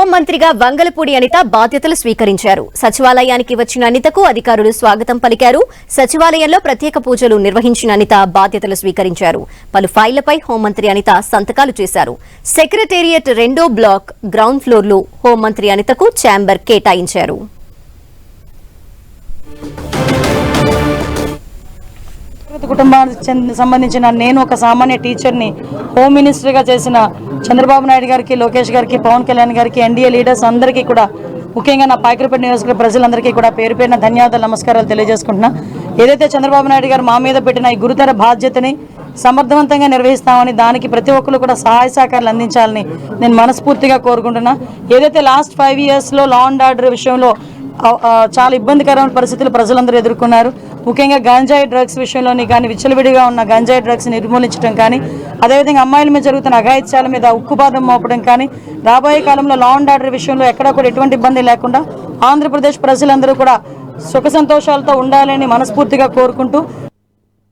హోంమంత్రిగా వంగలపూడి అనిత బాధ్యతలు స్వీకరించారు. సచివాలయానికి వచ్చిన అనితకు అధికారులు స్వాగతం పలికారు. సచివాలయంలో ప్రత్యేక పూజలు నిర్వహించిన అనిత బాధ్యతలు స్వీకరించారు. పలు ఫైళ్లపై హోంమంత్రి అనిత సంతకాలు చేశారు. సెక్రటేరియట్ 2వ బ్లాక్ గ్రౌండ్ ఫ్లోర్లు హోంమంత్రి అనితకు ఛాంబర్ కేటాయించారు. కుటుంబానికి సంబంధించిన నేను ఒక సామాన్య టీచర్ని హోమ్ మినిస్టర్గా చేసిన చంద్రబాబు నాయుడు గారికి, లోకేష్ గారికి, పవన్ కళ్యాణ్ గారికి, ఎన్డీఏ లీడర్స్ అందరికీ కూడా, ముఖ్యంగా నా పాయకరపేట నియోజకవర్గ ప్రజలందరికీ కూడా పేరు పేరున ధన్యవాదాలు, నమస్కారాలు తెలియజేసుకుంటున్నా. ఏదైతే చంద్రబాబు నాయుడు గారు మా మీద పెట్టిన ఈ గురుతర బాధ్యతని సమర్థవంతంగా నిర్వహిస్తామని, దానికి ప్రతి ఒక్కరు కూడా సహాయ సహకారాలు అందించాలని నేను మనస్ఫూర్తిగా కోరుకుంటున్నా. ఏదైతే లాస్ట్ 5 yearsలో లా అండ్ ఆర్డర్ విషయంలో చాలా ఇబ్బందికరమైన పరిస్థితులు ప్రజలందరూ ఎదుర్కొన్నారు. ముఖ్యంగా గంజాయి డ్రగ్స్ విషయంలోని కానీ, విచ్చలవిడిగా ఉన్న గంజాయి డ్రగ్స్ నిర్మూలించడం కానీ, అదేవిధంగా అమ్మాయిల మీద జరుగుతున్న అఘాయిత్యాల మీద ఉక్కుపాదం మోపడం కానీ, రాబోయే కాలంలో లా అండ్ ఆర్డర్ విషయంలో ఎక్కడా కూడా ఎటువంటి ఇబ్బంది లేకుండా ఆంధ్రప్రదేశ్ ప్రజలందరూ కూడా సుఖ సంతోషాలతో ఉండాలని మనస్ఫూర్తిగా కోరుకుంటూ